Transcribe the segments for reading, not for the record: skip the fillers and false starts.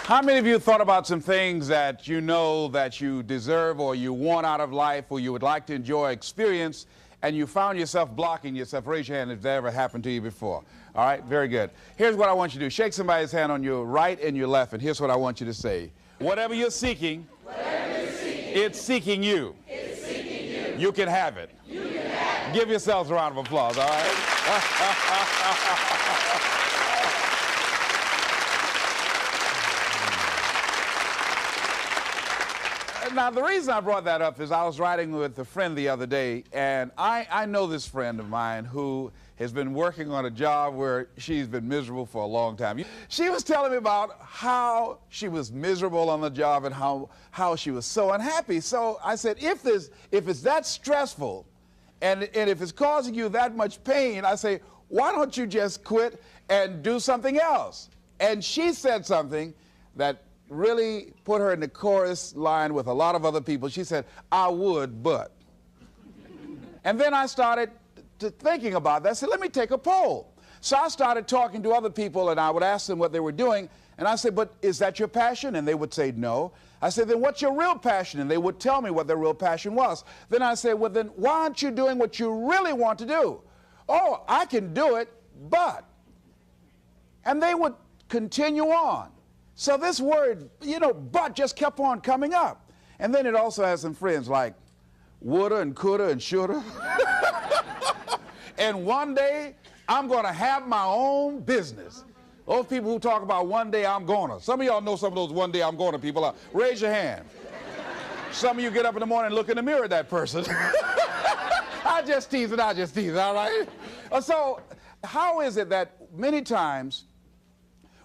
How many of you thought about some things that you know that you deserve or you want out of life or you would like to enjoy, experience, and you found yourself blocking yourself? Raise your hand if that ever happened to you before. All right, very good. Here's what I want you to do. Shake somebody's hand on your right and your left, and here's what I want you to say. Whatever you're seeking, it's seeking you. It's seeking you. You can have it. You can have it. Give yourselves a round of applause, all right? Now, the reason I brought that up is I was riding with a friend the other day, and I know this friend of mine who has been working on a job where she's been miserable for a long time. She was telling me about how she was miserable on the job and how she was so unhappy. So I said, if it's that stressful and if it's causing you that much pain, I say, why don't you just quit and do something else? And she said something that really put her in the chorus line with a lot of other people. She said, I would, but. And then I started thinking about that. I said, let me take a poll. So I started talking to other people, and I would ask them what they were doing. And I said, but is that your passion? And they would say no. I said, then what's your real passion? And they would tell me what their real passion was. Then I said, well, then why aren't you doing what you really want to do? Oh, I can do it, but. And they would continue on. So this word, but just kept on coming up. And then it also has some friends like woulda and coulda and shoulda. And one day, I'm going to have my own business. Those people who talk about one day I'm gonna. Some of y'all know some of those one day I'm gonna people. Raise your hand. Some of you get up in the morning and look in the mirror at that person. I just tease, all right? So how is it that many times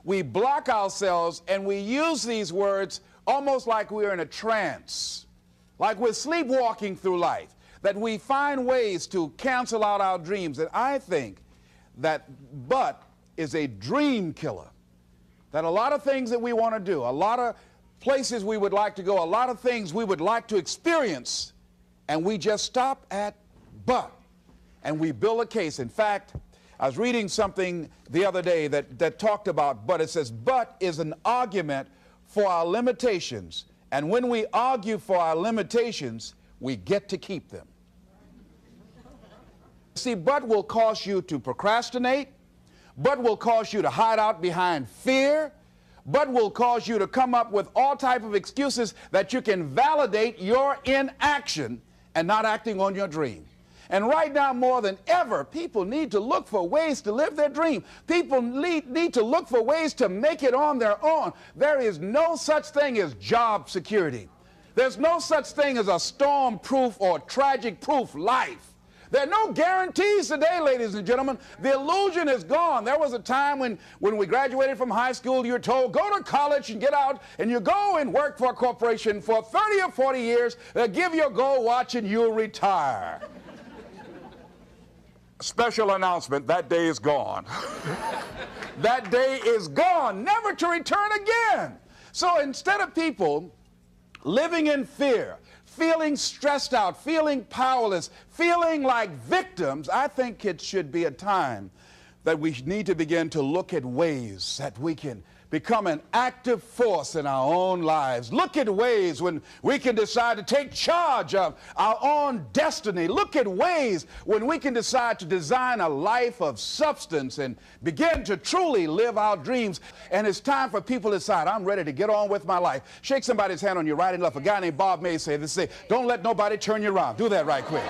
we block ourselves and we use these words almost like we're in a trance, like we're sleepwalking through life, that we find ways to cancel out our dreams? And I think that but is a dream killer, that a lot of things that we want to do, a lot of places we would like to go, a lot of things we would like to experience, and we just stop at but, and we build a case. In fact, I was reading something the other day that talked about but. It says, but is an argument for our limitations. And when we argue for our limitations, we get to keep them. See, but will cause you to procrastinate. But will cause you to hide out behind fear. But will cause you to come up with all type of excuses that you can validate your inaction and not acting on your dream. And right now, more than ever, people need to look for ways to live their dream. People need to look for ways to make it on their own. There is no such thing as job security. There's no such thing as a storm-proof or tragic-proof life. There are no guarantees today, ladies and gentlemen. The illusion is gone. There was a time when we graduated from high school, you were told, go to college and get out, and you go and work for a corporation for 30 or 40 years, give your gold watch, and you'll retire. Special announcement, that day is gone. That day is gone, never to return again. So instead of people living in fear, feeling stressed out, feeling powerless, feeling like victims, I think it should be a time that we need to begin to look at ways that we can become an active force in our own lives. Look at ways when we can decide to take charge of our own destiny. Look at ways when we can decide to design a life of substance and begin to truly live our dreams. And it's time for people to decide, I'm ready to get on with my life. Shake somebody's hand on your right and left. A guy named Bob May said this, don't let nobody turn you around. Do that right quick.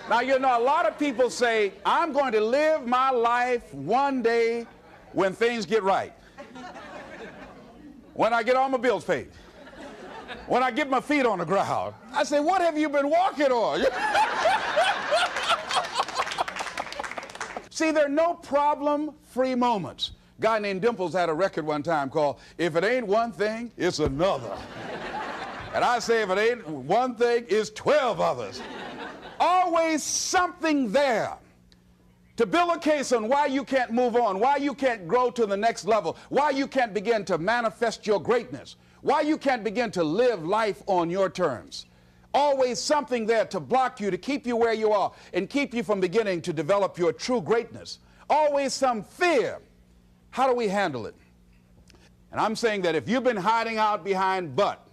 Now, a lot of people say, I'm going to live my life one day when things get right. When I get all my bills paid. When I get my feet on the ground. I say, what have you been walking on? See, there are no problem-free moments. A guy named Dimples had a record one time called, If It Ain't One Thing, It's Another. And I say, if it ain't one thing, it's 12 others. Always something there to build a case on why you can't move on, why you can't grow to the next level, why you can't begin to manifest your greatness, why you can't begin to live life on your terms. Always something there to block you, to keep you where you are, and keep you from beginning to develop your true greatness. Always some fear. How do we handle it? And I'm saying that if you've been hiding out behind but,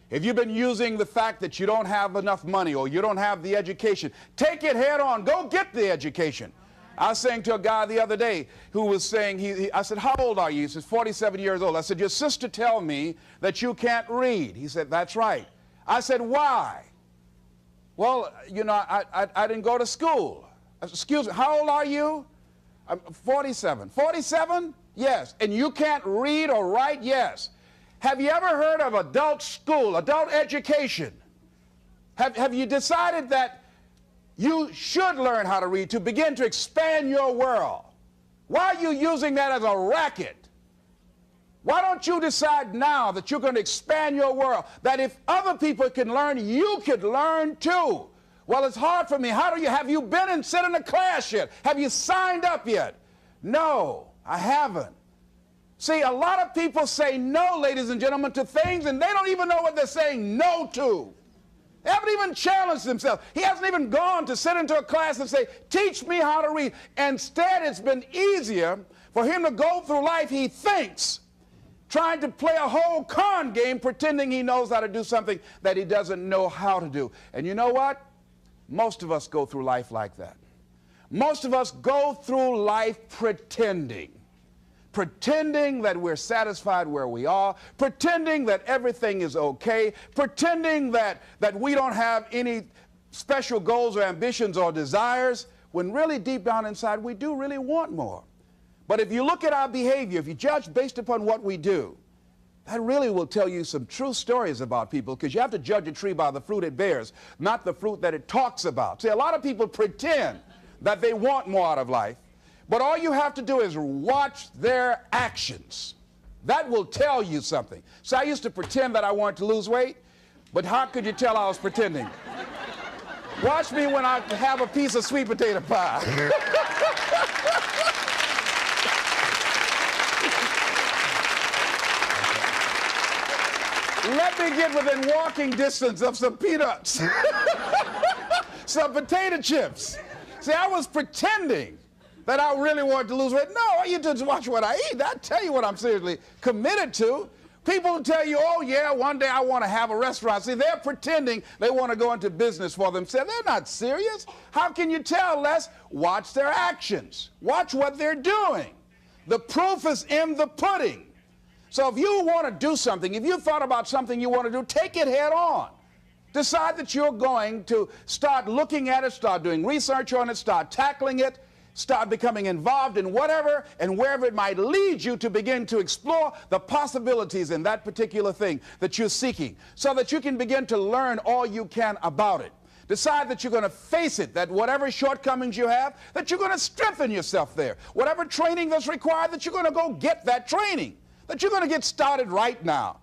if you've been using the fact that you don't have enough money or you don't have the education, take it head on. Go get the education. I was saying to a guy the other day who was saying, I said, how old are you? He says, 47 years old. I said, your sister tell me that you can't read. He said, that's right. I said, why? Well, you know, I didn't go to school. I said, excuse me, how old are you? I'm 47. 47? Yes. And you can't read or write? Yes. Have you ever heard of adult school, adult education? Have you decided that you should learn how to read to begin to expand your world? Why are you using that as a racket? Why don't you decide now that you're going to expand your world, that if other people can learn, you could learn too? Well, it's hard for me. Have you been and sit in a class yet? Have you signed up yet? No, I haven't. See, a lot of people say no, ladies and gentlemen, to things, and they don't even know what they're saying no to. They haven't even challenged themselves. He hasn't even gone to sit into a class and say, teach me how to read. Instead, it's been easier for him to go through life, he thinks, trying to play a whole con game, pretending he knows how to do something that he doesn't know how to do. And you know what? Most of us go through life like that. Most of us go through life pretending that we're satisfied where we are, pretending that everything is okay, pretending that we don't have any special goals or ambitions or desires, when really deep down inside we do really want more. But if you look at our behavior, if you judge based upon what we do, that really will tell you some true stories about people, because you have to judge a tree by the fruit it bears, not the fruit that it talks about. See, a lot of people pretend that they want more out of life, but all you have to do is watch their actions. That will tell you something. So I used to pretend that I wanted to lose weight, but how could you tell I was pretending? Watch me when I have a piece of sweet potato pie. Let me get within walking distance of some peanuts, some potato chips. See, I was pretending that I really wanted to lose weight. No, all you do is watch what I eat. I'll tell you what I'm seriously committed to. People will tell you, oh yeah, one day I want to have a restaurant. See, they're pretending they want to go into business for themselves. They're not serious. How can you tell, Les? Watch their actions. Watch what they're doing. The proof is in the pudding. So if you want to do something, if you thought about something you want to do, take it head on. Decide that you're going to start looking at it, start doing research on it, start tackling it, start becoming involved in whatever and wherever it might lead you, to begin to explore the possibilities in that particular thing that you're seeking, so that you can begin to learn all you can about it. Decide that you're going to face it, that whatever shortcomings you have, that you're going to strengthen yourself there. Whatever training that's required, that you're going to go get that training, that you're going to get started right now.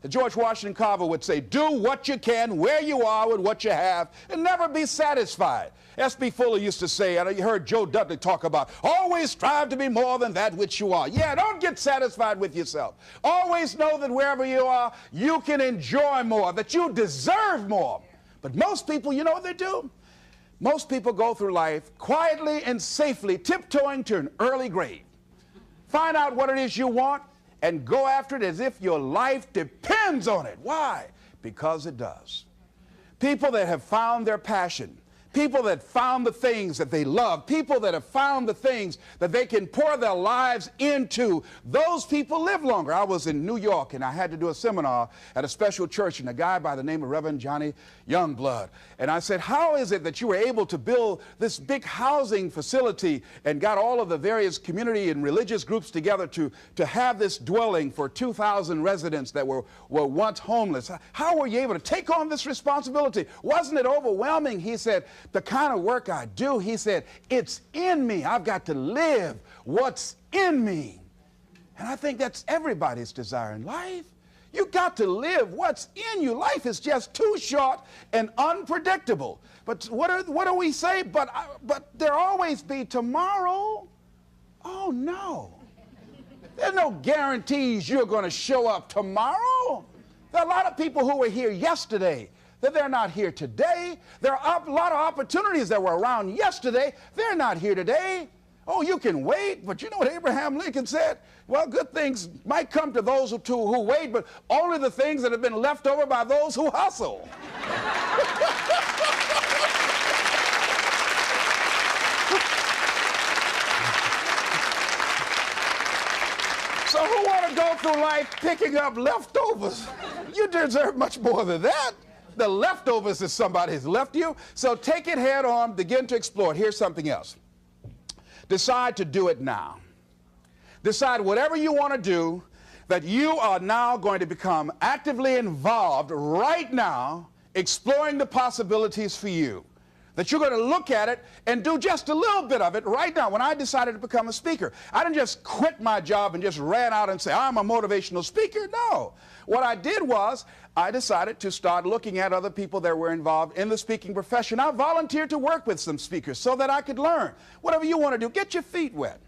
George Washington Carver would say, do what you can, where you are, with what you have, and never be satisfied. S.B. Fuller used to say, and you heard Joe Dudley talk about, always strive to be more than that which you are. Yeah, don't get satisfied with yourself. Always know that wherever you are, you can enjoy more, that you deserve more. But most people, you know what they do? Most people go through life quietly and safely, tiptoeing to an early grave. Find out what it is you want, and go after it as if your life depends on it. Why? Because it does. People that have found their passion, people that found the things that they love, people that have found the things that they can pour their lives into, those people live longer. I was in New York and I had to do a seminar at a special church, and a guy by the name of Reverend Johnny Youngblood. And I said, how is it that you were able to build this big housing facility and got all of the various community and religious groups together to have this dwelling for 2,000 residents that were once homeless? How were you able to take on this responsibility? Wasn't it overwhelming? He said, the kind of work I do, he said, it's in me. I've got to live what's in me. And I think that's everybody's desire in life. You got to live what's in you. Life is just too short and unpredictable. But what do we say? But there always be tomorrow. Oh no. There's no guarantees you're going to show up tomorrow. There are a lot of people who were here yesterday that they're not here today. There are a lot of opportunities that were around yesterday. They're not here today. Oh, you can wait, but you know what Abraham Lincoln said? Well, good things might come to those who wait, but only the things that have been left over by those who hustle. So who want to go through life picking up leftovers? You deserve much more than that. The leftovers is somebody has left you. So take it head on, begin to explore it. Here's something else. Decide to do it now. Decide whatever you want to do, that you are now going to become actively involved right now, exploring the possibilities for you. That you're going to look at it and do just a little bit of it right now. When I decided to become a speaker, I didn't just quit my job and just ran out and say, I'm a motivational speaker. No. What I did was I decided to start looking at other people that were involved in the speaking profession. I volunteered to work with some speakers so that I could learn. Whatever you want to do, get your feet wet.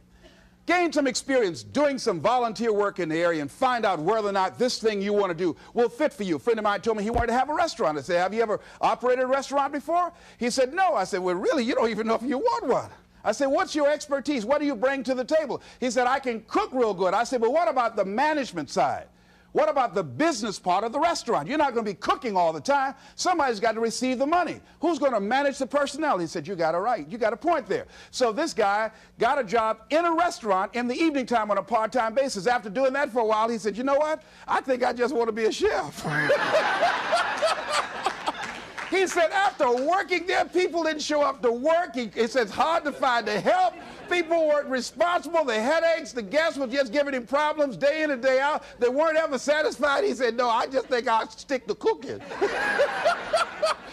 Gain some experience doing some volunteer work in the area and find out whether or not this thing you want to do will fit for you. A friend of mine told me he wanted to have a restaurant. I said, have you ever operated a restaurant before? He said, no. I said, well, really, you don't even know if you want one. I said, what's your expertise? What do you bring to the table? He said, I can cook real good. I said, well, what about the management side? What about the business part of the restaurant? You're not going to be cooking all the time. Somebody's got to receive the money. Who's going to manage the personnel? He said, you got it right. You got a point there. So this guy got a job in a restaurant in the evening time on a part-time basis. After doing that for a while, he said, you know what? I think I just want to be a chef. He said, after working there, people didn't show up to work. He said, it's hard to find the help. People weren't responsible. The headaches, the guests were just giving him problems day in and day out. They weren't ever satisfied. He said, no, I just think I'll stick to cooking.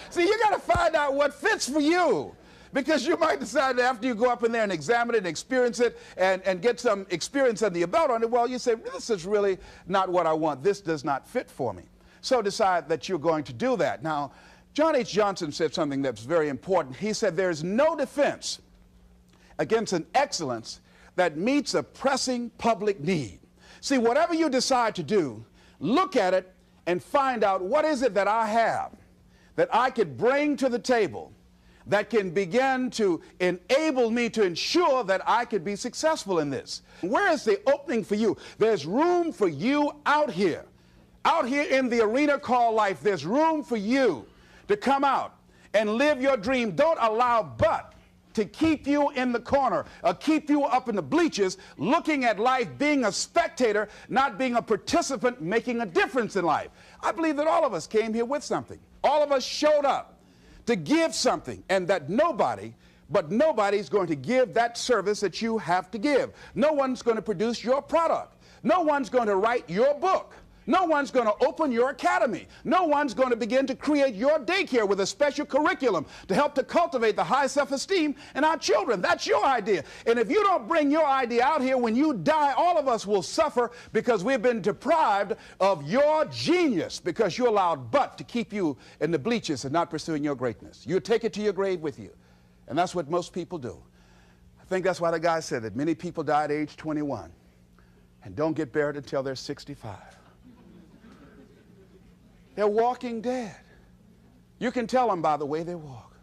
See, you got to find out what fits for you. Because you might decide that after you go up in there and examine it and experience it and get some experience under your belt on it, well, you say, this is really not what I want. This does not fit for me. So decide that you're going to do that. Now, John H. Johnson said something that's very important. He said, there's no defense against an excellence that meets a pressing public need. See, whatever you decide to do, look at it and find out what is it that I have that I could bring to the table that can begin to enable me to ensure that I could be successful in this. Where is the opening for you? There's room for you out here in the arena called life. There's room for you to come out and live your dream. Don't allow but to keep you in the corner, or keep you up in the bleachers, looking at life, being a spectator, not being a participant, making a difference in life. I believe that all of us came here with something. All of us showed up to give something, and that nobody's going to give that service that you have to give. No one's going to produce your product. No one's going to write your book. No one's going to open your academy. No one's going to begin to create your daycare with a special curriculum to help to cultivate the high self-esteem in our children. That's your idea. And if you don't bring your idea out here, when you die, all of us will suffer because we've been deprived of your genius because you allowed but to keep you in the bleachers and not pursuing your greatness. You take it to your grave with you. And that's what most people do. I think that's why the guy said that many people die at age 21 and don't get buried until they're 65. They're walking dead. You can tell them by the way they walk.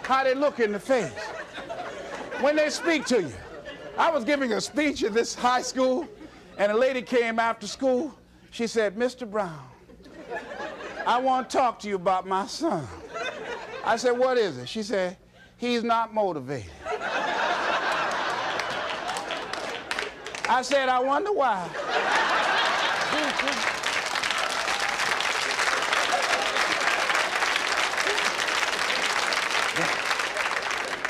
How they look in the face. When they speak to you. I was giving a speech at this high school, and a lady came after school. She said, Mr. Brown, I want to talk to you about my son. I said, what is it? She said, he's not motivated. I said, I wonder why.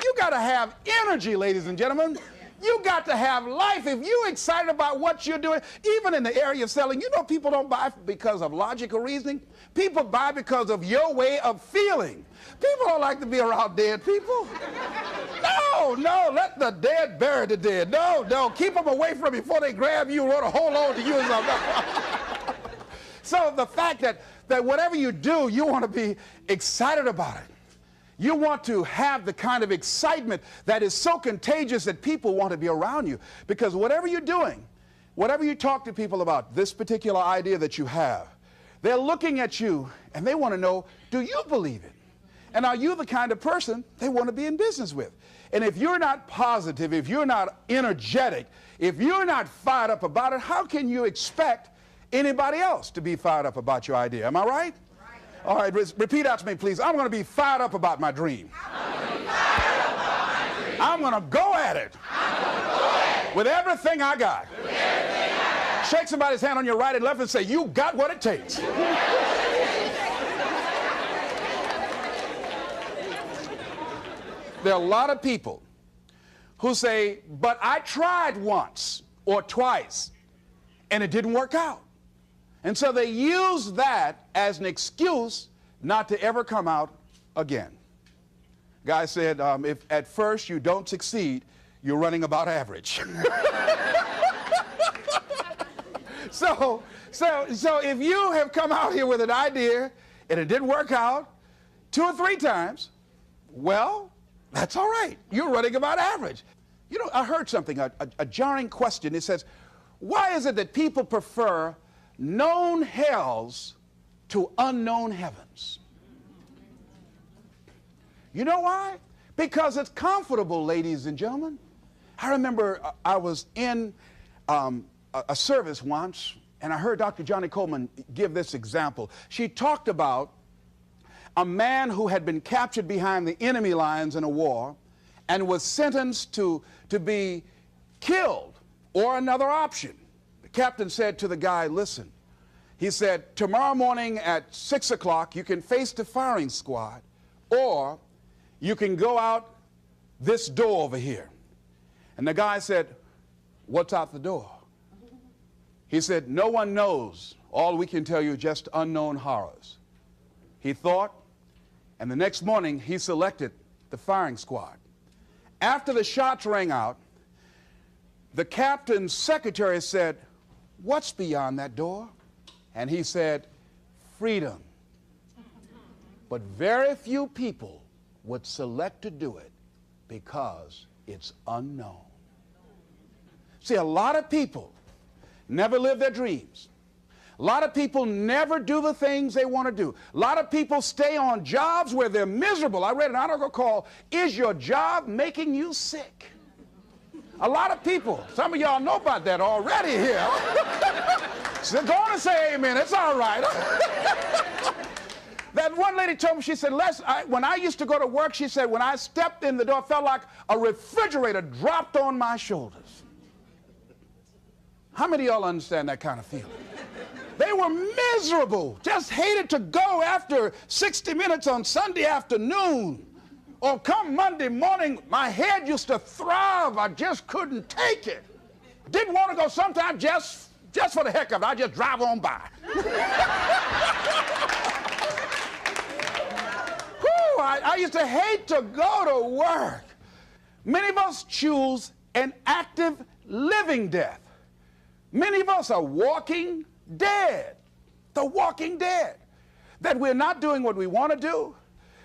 You got to have energy, ladies and gentlemen. You got to have life. If you're excited about what you're doing, even in the area of selling, you know people don't buy because of logical reasoning. People buy because of your way of feeling. People don't like to be around dead people. No, let the dead bury the dead. No, keep them away from you before they grab you and want to hold on to you or something. So the fact that whatever you do, you want to be excited about it. You want to have the kind of excitement that is so contagious that people want to be around you. Because whatever you're doing, whatever you talk to people about, this particular idea that you have, They're looking at you and they want to know, do you believe it? And are you the kind of person they want to be in business with? And if you're not positive, if you're not energetic, if you're not fired up about it, how can you expect anybody else to be fired up about your idea? Am I right? All right, repeat out to me, please. I'm going to be fired up about my dream. I'm going to go at it with everything I got. Shake somebody's hand on your right and left and say, you got what it takes. There are a lot of people who say, but I tried once or twice and it didn't work out. And so they use that as an excuse not to ever come out again. Guy said, if at first you don't succeed, you're running about average. So if you have come out here with an idea and it didn't work out 2 or 3 times, well, that's all right. You're running about average. You know, I heard something, a jarring question. It says, why is it that people prefer known hells to unknown heavens? You know why? Because it's comfortable, ladies and gentlemen. I remember I was in a service once, and I heard Dr. Johnny Coleman give this example. She talked about a man who had been captured behind the enemy lines in a war and was sentenced to be killed or another option. The captain said to the guy, listen, he said, tomorrow morning at 6 o'clock, you can face the firing squad, or you can go out this door over here. And the guy said, what's out the door? He said, no one knows. All we can tell you is just unknown horrors. He thought, and the next morning he selected the firing squad. After the shots rang out, the captain's secretary said, what's beyond that door? And he said, freedom. But very few people would select to do it because it's unknown. See, a lot of people never live their dreams. A lot of people never do the things they want to do. A lot of people stay on jobs where they're miserable. I read an article called, Is Your Job Making You Sick? A lot of people, some of y'all know about that already here. So go on and say amen, it's all right. That one lady told me, she said, when I used to go to work, she said, when I stepped in the door, it felt like a refrigerator dropped on my shoulders. How many of y'all understand that kind of feeling? They were miserable, just hated to go after 60 minutes on Sunday afternoon. Or come Monday morning, my head used to throb. I just couldn't take it. Didn't want to go sometimes just for the heck of it. I just drive on by. Whew, I used to hate to go to work. Many of us choose an active living death. Many of us are walking dead. The walking dead. That we're not doing what we want to do.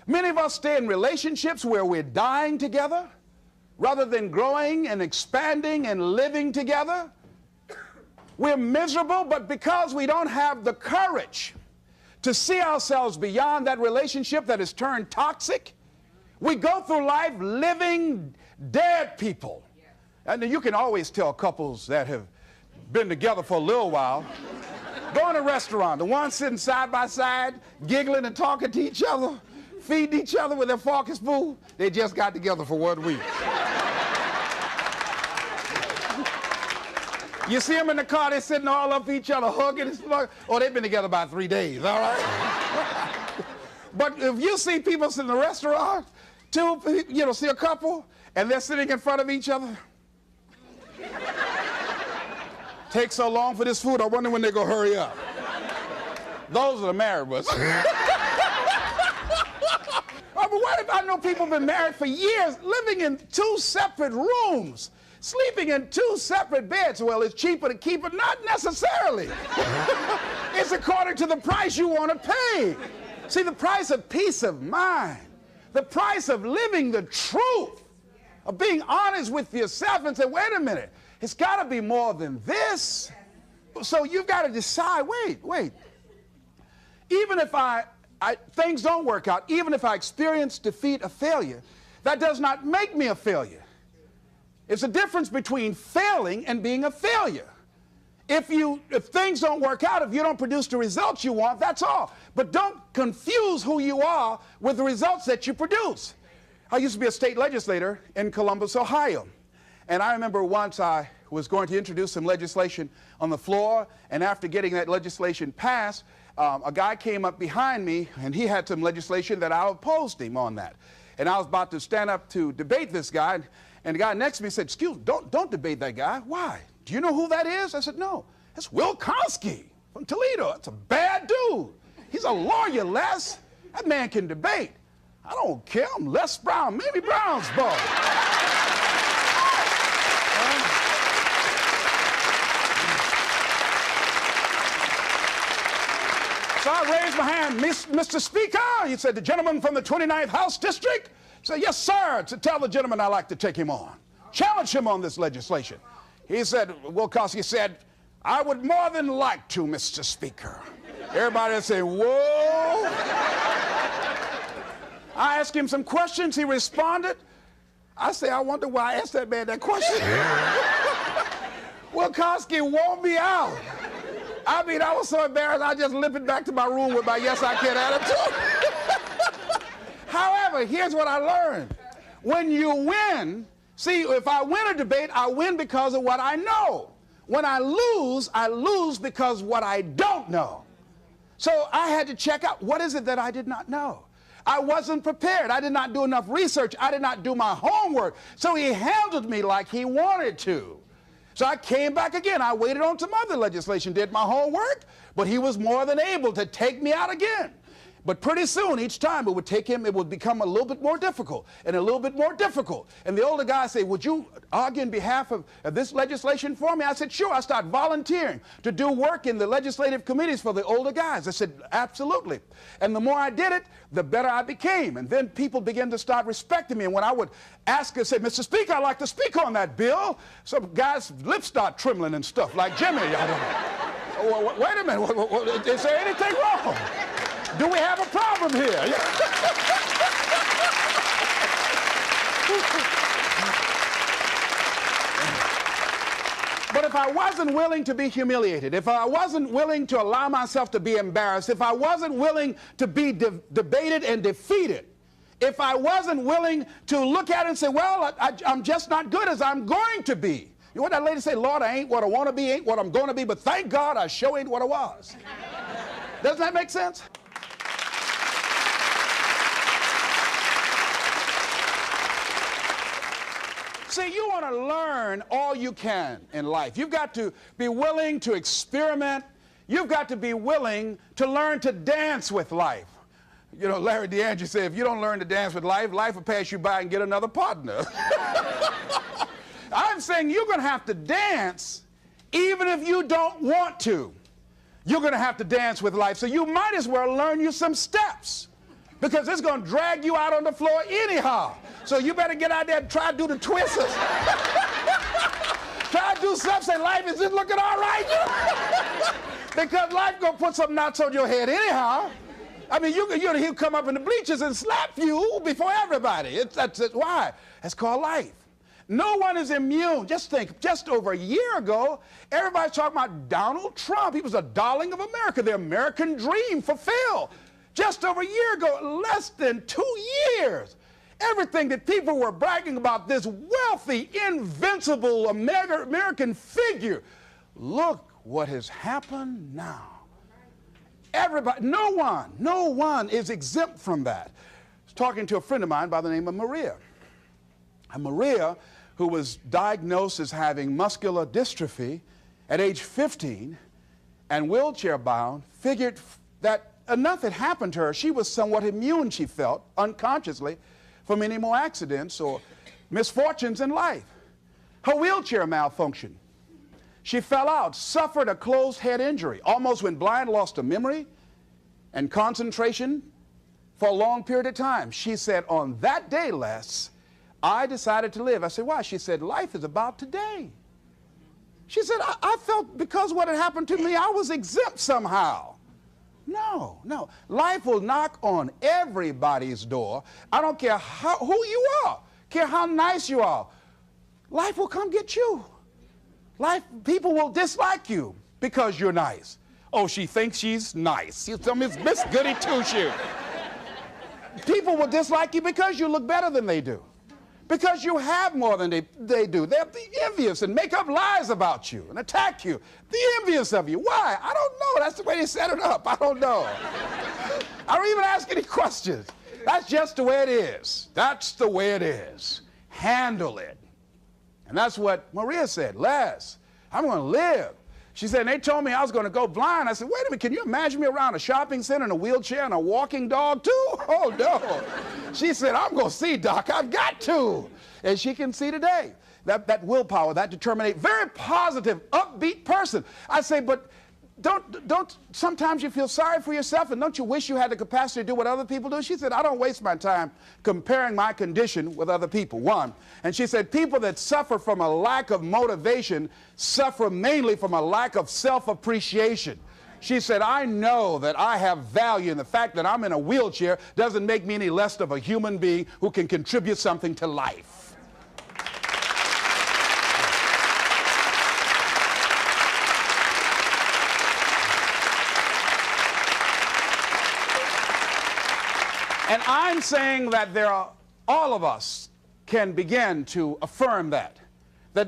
Many of us stay in relationships where we're dying together rather than growing and expanding and living together. We're miserable, but because we don't have the courage to see ourselves beyond that relationship that has turned toxic, we go through life living dead people. And you can always tell couples that have been together for a little while. Go in a restaurant, the ones sitting side by side, giggling and talking to each other, feeding each other with their fork and spoon, they just got together for 1 week. You see them in the car, they're sitting all up each other, hugging and slugging. Oh, they've been together about 3 days, all right? But if you see people sitting in a restaurant, see a couple, and they're sitting in front of each other. Takes so long for this food, I wonder when they're going to hurry up. Those are the married ones. Oh, but what if I know people have been married for years, living in 2 separate rooms, sleeping in 2 separate beds? Well, it's cheaper to keep it. Not necessarily. It's according to the price you want to pay. See, the price of peace of mind, the price of living the truth, of being honest with yourself and say, wait a minute, it's got to be more than this. So you've got to decide, wait. even if things don't work out, even if I experience defeat or failure, that does not make me a failure. It's a difference between failing and being a failure. If things don't work out, if you don't produce the results you want, that's all. But don't confuse who you are with the results that you produce. I used to be a state legislator in Columbus, Ohio. And I remember once I was going to introduce some legislation on the floor, and after getting that legislation passed, a guy came up behind me, and he had some legislation that I opposed him on that. And I was about to stand up to debate this guy, and the guy next to me said, "Excuse me, don't debate that guy." "Why? Do you know who that is?" I said, "No, it's Will Kosky from Toledo. That's a bad dude. He's a lawyer, Les. That man can debate." "I don't care. I'm Les Brown, Mamie Brown's boy." So I raised my hand. "Mr. Speaker," he said, "the gentleman from the 29th House District." I said, "Yes, sir. To tell the gentleman I'd like to take him on. Challenge him on this legislation." He said, Will Kosky said, "I would more than like to, Mr. Speaker." Everybody would say, "Whoa." I asked him some questions. He responded. I say, I wonder why I asked that man that question. Will Kosky wore me out. I mean, I was so embarrassed, I just limped back to my room with my yes, I can attitude. However, here's what I learned. When you win, see, if I win a debate, I win because of what I know. When I lose because what I don't know. So I had to check out, what is it that I did not know? I wasn't prepared. I did not do enough research. I did not do my homework. So he handled me like he wanted to. So I came back again. I waited on some other legislation, did my homework, but he was more than able to take me out again. But pretty soon, each time it would become a little bit more difficult and a little bit more difficult. And the older guy said, "Would you argue in behalf of this legislation for me?" I said, "Sure." I started volunteering to do work in the legislative committees for the older guys. I said, "Absolutely." And the more I did it, the better I became. And then people began to start respecting me. And when I would ask and say, "Mr. Speaker, I'd like to speak on that bill," some guys' lips start trembling and stuff, like Jimmy. I don't know. Wait a minute, is there anything wrong? Do we have a problem here? But if I wasn't willing to be humiliated, if I wasn't willing to allow myself to be embarrassed, if I wasn't willing to be debated and defeated, if I wasn't willing to look at it and say, well, I'm just not good as I'm going to be. You know what that lady say? "Lord, I ain't what I want to be, ain't what I'm going to be, but thank God I sure ain't what I was." Doesn't that make sense? See, you want to learn all you can in life. You've got to be willing to experiment. You've got to be willing to learn to dance with life. You know, Larry DeAndre said, if you don't learn to dance with life, life will pass you by and get another partner. I'm saying you're going to have to dance even if you don't want to. You're going to have to dance with life. So you might as well learn you some steps, because it's going to drag you out on the floor anyhow. So you better get out there and try to do the twisters. Try to do something, say, "Life, is this looking all right?" Because life going to put some knots on your head anyhow. I mean, he'll come up in the bleachers and slap you before everybody. That's why? That's called life. No one is immune. Just think, just over a year ago, everybody's talking about Donald Trump. He was a darling of America, the American dream fulfilled. Just over a year ago, less than 2 years, everything that people were bragging about, this wealthy, invincible American figure, look what has happened now. Everybody, no one is exempt from that. I was talking to a friend of mine by the name of Maria. And Maria, who was diagnosed as having muscular dystrophy at age 15 and wheelchair bound, figured that enough had happened to her. She was somewhat immune, she felt, unconsciously, from any more accidents or misfortunes in life. Her wheelchair malfunctioned. She fell out, suffered a closed head injury, almost went blind, lost her memory and concentration for a long period of time. She said, "On that day, Les, I decided to live." I said, "Why?" She said, "Life is about today." She said, I felt because what had happened to me, I was exempt somehow. No, no. Life will knock on everybody's door. I don't care who you are, care how nice you are. Life will come get you. People will dislike you because you're nice. Oh, she thinks she's nice. She's Miss Goody Two-Shoes. People will dislike you because you look better than they do. Because you have more than they do. They'll be envious and make up lies about you and attack you. Be envious of you. Why? I don't know. That's the way they set it up. I don't know. I don't even ask any questions. That's just the way it is. That's the way it is. Handle it. And that's what Maria said. Les, I'm going to live. She said, and they told me I was going to go blind. I said, wait a minute, can you imagine me around a shopping center in a wheelchair and a walking dog too? Oh, no. She said, I'm going to see, Doc. I've got to. And she can see today. That willpower, that determination, very positive, upbeat person. I say, but don't sometimes you feel sorry for yourself and don't you wish you had the capacity to do what other people do? She said, I don't waste my time comparing my condition with other people, one. And she said, people that suffer from a lack of motivation suffer mainly from a lack of self-appreciation. She said, I know that I have value, and the fact that I'm in a wheelchair doesn't make me any less of a human being who can contribute something to life. And I'm saying that all of us can begin to affirm that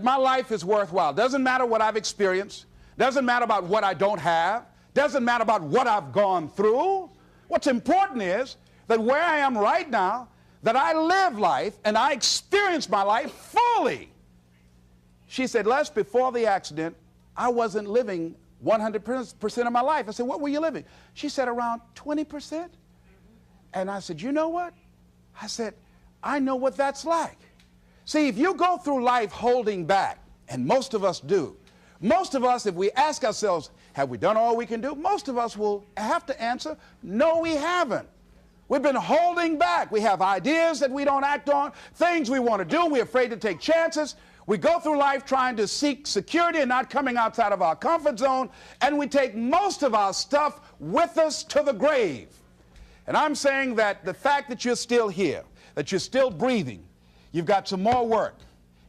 my life is worthwhile. Doesn't matter what I've experienced, doesn't matter about what I don't have, doesn't matter about what I've gone through. What's important is that where I am right now, that I live life and I experience my life fully. She said, Les, before the accident, I wasn't living 100% of my life. I said, what were you living? She said, around 20%. And I said, you know what? I said, I know what that's like. See, if you go through life holding back, and most of us do, most of us, if we ask ourselves, have we done all we can do? Most of us will have to answer, no, we haven't. We've been holding back. We have ideas that we don't act on, things we want to do. We're afraid to take chances. We go through life trying to seek security and not coming outside of our comfort zone, and we take most of our stuff with us to the grave. And I'm saying that the fact that you're still here, that you're still breathing, you've got some more work,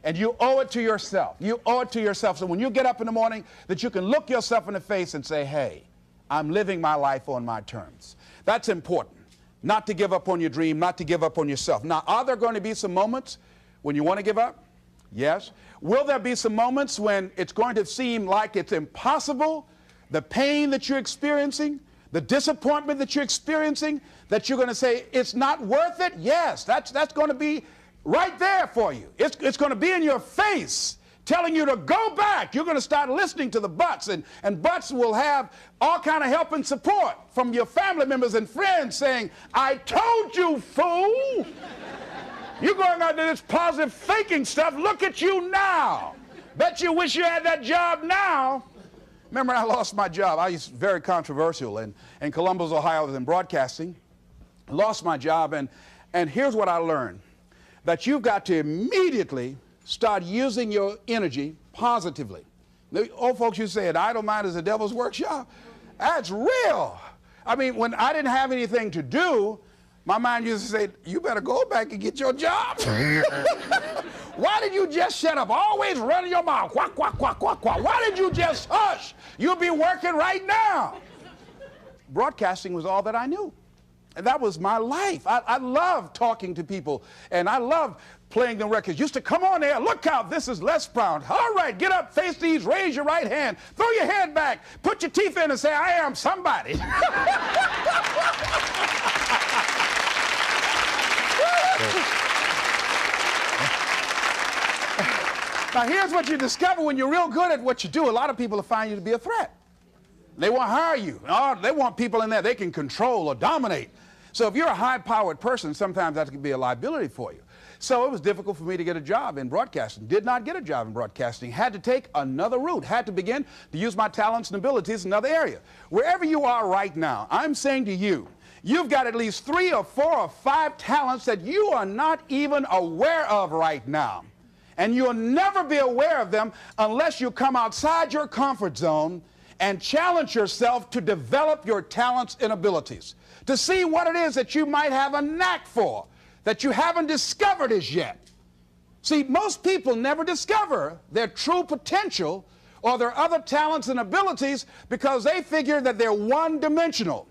and you owe it to yourself. You owe it to yourself. So when you get up in the morning, that you can look yourself in the face and say, hey, I'm living my life on my terms. That's important. Not to give up on your dream, not to give up on yourself. Now, are there going to be some moments when you want to give up? Yes. Will there be some moments when it's going to seem like it's impossible? The pain that you're experiencing, the disappointment that you're experiencing, that you're going to say, it's not worth it? Yes, that's going to be right there for you. It's going to be in your face, telling you to go back. You're going to start listening to the buts, and buts will have all kind of help and support from your family members and friends saying, I told you, fool. You're going out to this positive faking stuff. Look at you now. Bet you wish you had that job now. Remember, I lost my job. I was very controversial in Columbus, Ohio. I was in broadcasting. Lost my job, and here's what I learned. That you've got to immediately start using your energy positively. The old folks used to say, an idle mind is a devil's workshop. That's real. I mean, when I didn't have anything to do, my mind used to say, you better go back and get your job. Why did you just shut up? Always running your mouth. Quack, quack, quack, quack, quack. Why did you just hush? You'll be working right now. Broadcasting was all that I knew. And that was my life. I love talking to people, and I love playing the records. Used to come on there, look out, this is Les Brown. All right, get up, face these, raise your right hand, throw your head back, put your teeth in and say, I am somebody. Now, here's what you discover when you're real good at what you do. A lot of people find you to be a threat. They won't hire you. Oh, they want people in there they can control or dominate. So if you're a high-powered person, sometimes that can be a liability for you. So it was difficult for me to get a job in broadcasting. Did not get a job in broadcasting. Had to take another route. Had to begin to use my talents and abilities in another area. Wherever you are right now, I'm saying to you, you've got at least 3 or 4 or 5 talents that you are not even aware of right now. And you'll never be aware of them unless you come outside your comfort zone and challenge yourself to develop your talents and abilities, to see what it is that you might have a knack for, that you haven't discovered as yet. See, most people never discover their true potential or their other talents and abilities because they figure that they're one-dimensional.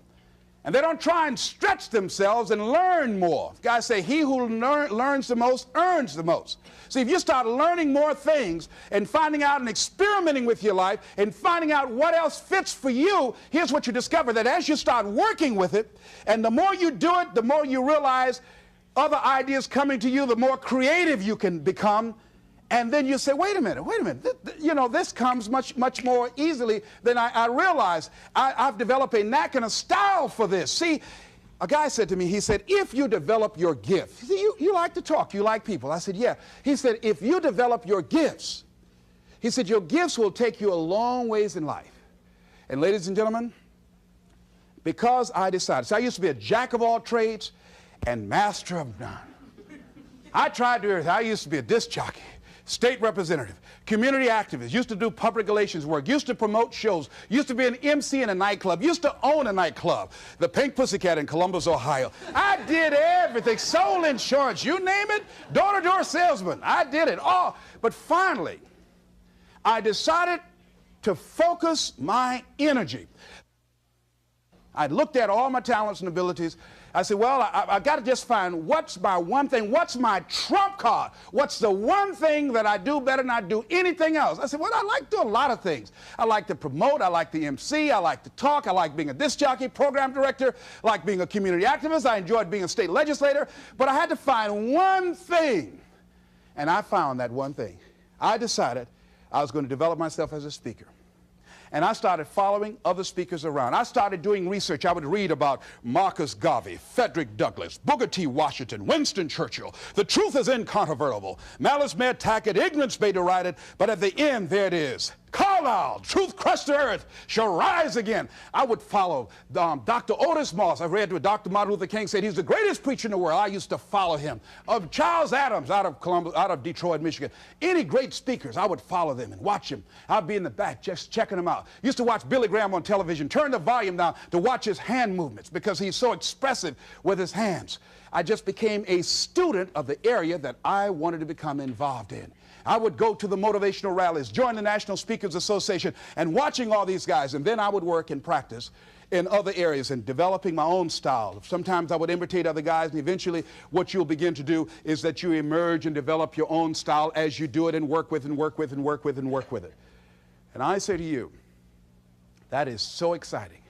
And they don't try and stretch themselves and learn more. Guys say, he who learns the most earns the most. See, if you start learning more things and finding out and experimenting with your life and finding out what else fits for you, here's what you discover, that as you start working with it, and the more you do it, the more you realize other ideas coming to you, the more creative you can become. And then you say, wait a minute, this comes much more easily than I realized. I've developed a knack and a style for this. See, a guy said to me, he said, if you develop your gift, see, you like to talk, you like people. I said, yeah. He said, if you develop your gifts, he said, your gifts will take you a long ways in life. And ladies and gentlemen, because I decided, so I used to be a jack of all trades and master of none. I tried to do everything. I used to be a disc jockey, state representative, community activist, used to do public relations work, used to promote shows, used to be an MC in a nightclub, used to own a nightclub, the Pink Pussycat in Columbus, Ohio. I did everything, sold insurance, you name it, door-to-door salesman. I did it all. But finally, I decided to focus my energy. I looked at all my talents and abilities. I said, well, I got to just find what's my one thing, what's my trump card, what's the one thing that I do better than I do anything else. I said, well, I like to do a lot of things. I like to promote, I like the MC, I like to talk, I like being a disc jockey, program director, I like being a community activist, I enjoyed being a state legislator, but I had to find one thing, and I found that one thing. I decided I was going to develop myself as a speaker. And I started following other speakers around. I started doing research. I would read about Marcus Garvey, Frederick Douglass, Booker T. Washington, Winston Churchill. The truth is incontrovertible. Malice may attack it, ignorance may deride it, but at the end, there it is. Carlyle, truth crushed to earth, shall rise again. I would follow Dr. Otis Moss. I read what Dr. Martin Luther King said. He's the greatest preacher in the world. I used to follow him. Of Charles Adams out of Detroit, Michigan. Any great speakers, I would follow them and watch them. I'd be in the back just checking them out. Used to watch Billy Graham on television, turn the volume down to watch his hand movements because he's so expressive with his hands. I just became a student of the area that I wanted to become involved in. I would go to the motivational rallies, join the National Speakers Association, and watching all these guys, and then I would work and practice in other areas and developing my own style. Sometimes I would imitate other guys, and eventually what you'll begin to do is that you emerge and develop your own style as you do it and work with and work with and work with and work with it. And I say to you, that is so exciting.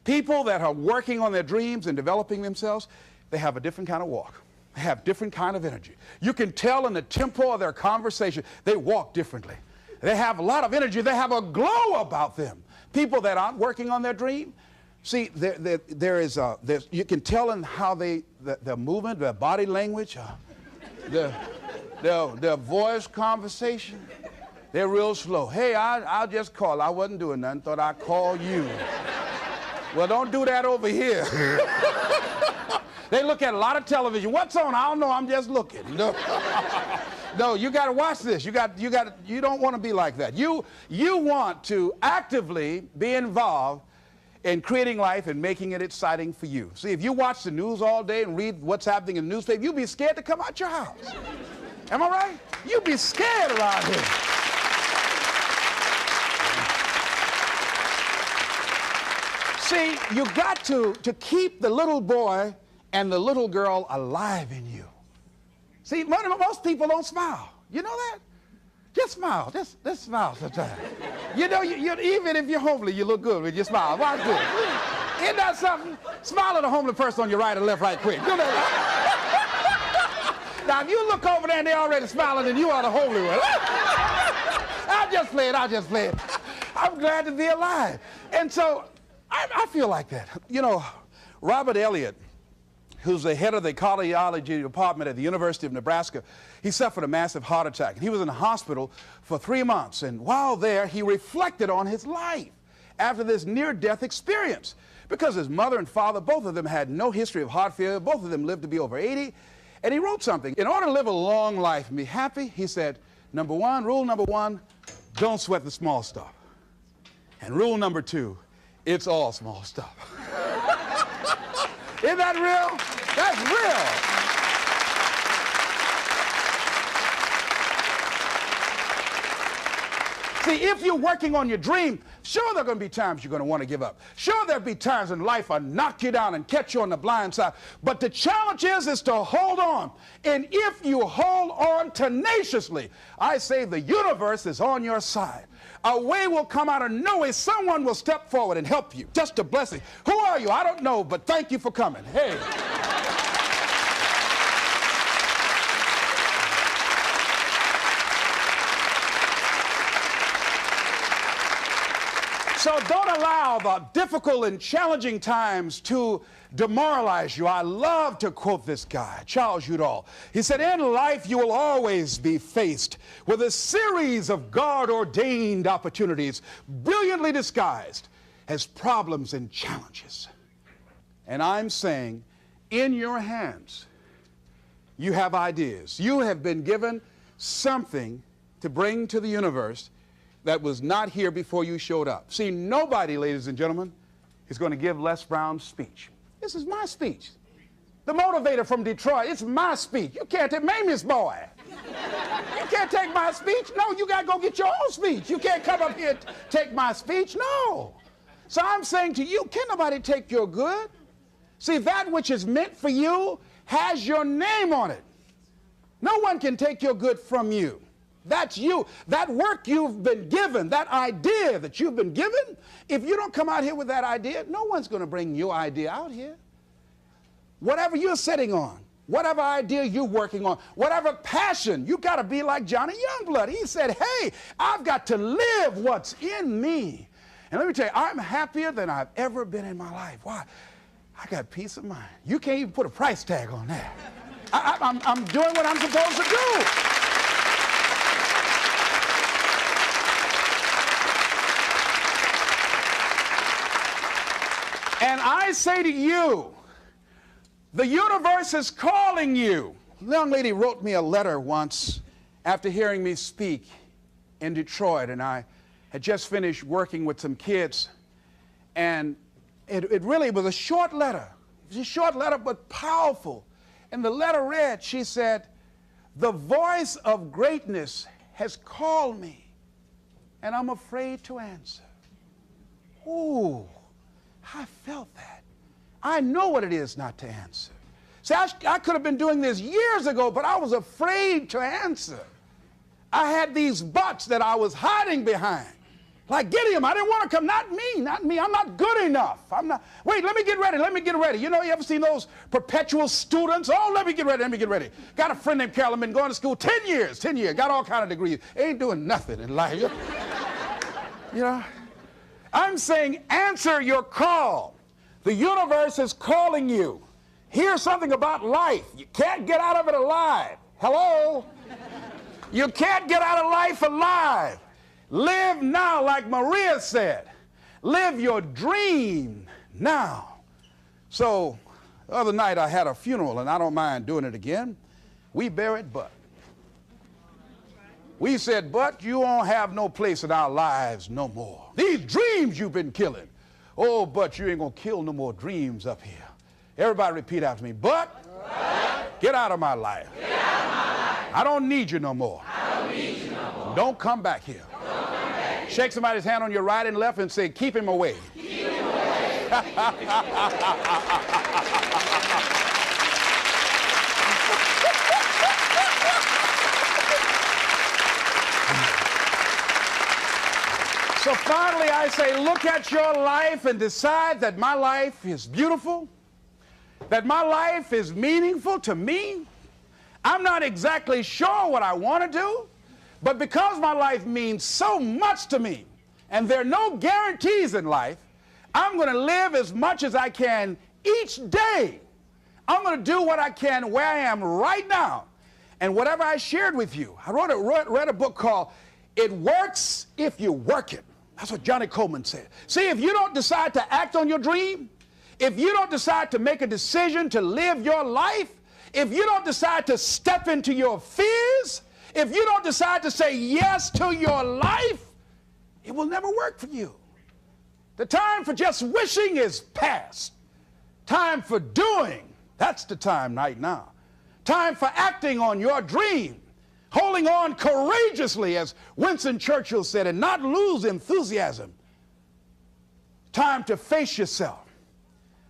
People that are working on their dreams and developing themselves, they have a different kind of walk. They have different kind of energy. You can tell in the tempo of their conversation, they walk differently. They have a lot of energy. They have a glow about them. People that aren't working on their dream, see, you can tell in how their movement, their body language, their voice conversation, they're real slow. Hey, I'll just call. I wasn't doing nothing. Thought I'd call you. Well, don't do that over here. They look at a lot of television. What's on? I don't know. I'm just looking. No, no, you got to watch this. You don't want to be like that. You want to actively be involved in creating life and making it exciting for you. See, if you watch the news all day and read what's happening in the newspaper, you'll be scared to come out your house. Am I right? You'll be scared around here. See, you got to keep the little boy and the little girl alive in you. See, most people don't smile. You know that? Just smile. Just smile sometimes. You know, even if you're homely, you look good when you smile. Why good? Isn't that something? Smile at a homely person on your right and left right quick. Do that. Now, if you look over there and they're already smiling, then you are the homely one. I'll just play it. I'm glad to be alive. And so I feel like that. You know, Robert Elliott, who's the head of the cardiology department at the University of Nebraska, he suffered a massive heart attack. He was in the hospital for 3 months, and while there, he reflected on his life after this near-death experience. Because his mother and father, both of them had no history of heart failure, both of them lived to be over 80, and he wrote something. In order to live a long life and be happy, he said, rule number one, don't sweat the small stuff. And rule number 2, it's all small stuff. Isn't that real? That's real. See, if you're working on your dream, sure there are going to be times you're going to want to give up. Sure there'll be times in life I'll knock you down and catch you on the blind side. But the challenge is to hold on. And if you hold on tenaciously, I say the universe is on your side. A way will come out of nowhere. Someone will step forward and help you. Just a blessing. Who are you? I don't know, but thank you for coming. Hey. So don't allow the difficult and challenging times to demoralize you. I love to quote this guy, Charles Udall. He said, in life you will always be faced with a series of God-ordained opportunities, brilliantly disguised as problems and challenges. And I'm saying, in your hands, you have ideas. You have been given something to bring to the universe that was not here before you showed up. See, nobody, ladies and gentlemen, is going to give Les Brown's speech. This is my speech. The motivator from Detroit, it's my speech. You can't take Mamie's boy. You can't take my speech. No, you got to go get your own speech. You can't come up here and take my speech. No. So I'm saying to you, can nobody take your good? See, that which is meant for you has your name on it. No one can take your good from you. That's you. That work you've been given, that idea that you've been given, if you don't come out here with that idea, no one's going to bring your idea out here. Whatever you're sitting on, whatever idea you're working on, whatever passion, you got to be like Johnny Youngblood. He said, hey, I've got to live what's in me. And let me tell you, I'm happier than I've ever been in my life. Why? I got peace of mind. You can't even put a price tag on that. I'm doing what I'm supposed to do. And I say to you, the universe is calling you. A young lady wrote me a letter once after hearing me speak in Detroit, and I had just finished working with some kids, and it really was a short letter. It was a short letter, but powerful. And the letter read, she said, the voice of greatness has called me, and I'm afraid to answer. Ooh. I felt that. I know what it is not to answer. See, I could have been doing this years ago, but I was afraid to answer. I had these buts that I was hiding behind. Like Gideon, I didn't want to come. Not me. I'm not good enough. Wait, let me get ready. You know, you ever seen those perpetual students? Oh, let me get ready. Got a friend named Carolyn, been going to school 10 years, got all kind of degrees. Ain't doing nothing in life. You know? I'm saying answer your call. The universe is calling you. Here's something about life. You can't get out of it alive. Hello? You can't get out of life alive. Live now, like Maria said. Live your dream now. So, the other night I had a funeral, and I don't mind doing it again. We buried Bud. We said, but you won't have no place in our lives no more. These dreams you've been killing. Oh, but you ain't going to kill no more dreams up here. Everybody repeat after me. But get out of my life. Get out of my life. I don't need you no more. I don't need you no more. Don't come back here. Don't come back here. Shake somebody's hand on your right and left and say, keep him away. Keep him away. So finally I say, look at your life and decide that my life is beautiful, that my life is meaningful to me. I'm not exactly sure what I want to do, but because my life means so much to me, and there are no guarantees in life, I'm going to live as much as I can each day. I'm going to do what I can where I am right now. And whatever I shared with you, I read a book called It Works If You Work It. That's what Johnny Coleman said. See, if you don't decide to act on your dream, if you don't decide to make a decision to live your life, if you don't decide to step into your fears, if you don't decide to say yes to your life, it will never work for you. The time for just wishing is past. Time for doing, that's the time right now. Time for acting on your dream, holding on courageously, as Winston Churchill said, and not lose enthusiasm. Time to face yourself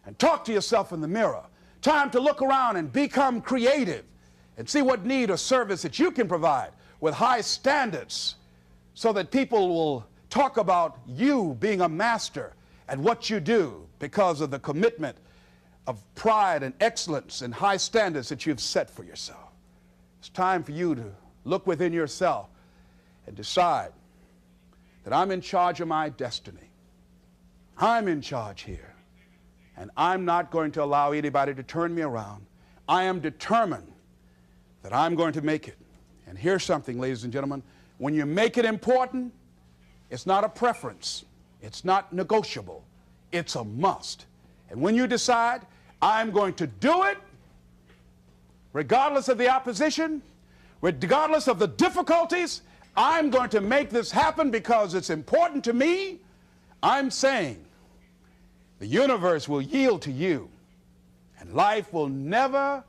and talk to yourself in the mirror. Time to look around and become creative and see what need or service that you can provide with high standards so that people will talk about you being a master at what you do because of the commitment of pride and excellence and high standards that you've set for yourself. It's time for you to look within yourself and decide that I'm in charge of my destiny. I'm in charge here, and I'm not going to allow anybody to turn me around. I am determined that I'm going to make it. And here's something, ladies and gentlemen, when you make it important, it's not a preference, it's not negotiable, it's a must. And when you decide, I'm going to do it, regardless of the opposition, regardless of the difficulties, I'm going to make this happen because it's important to me, I'm saying the universe will yield to you and life will never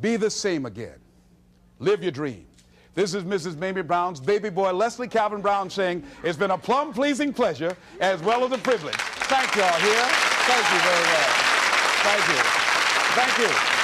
be the same again. Live your dream. This is Mrs. Mamie Brown's baby boy, Leslie Calvin Brown, saying it's been a plum-pleasing pleasure as well as a privilege. Thank you all here. Thank you very much. Thank you. Thank you.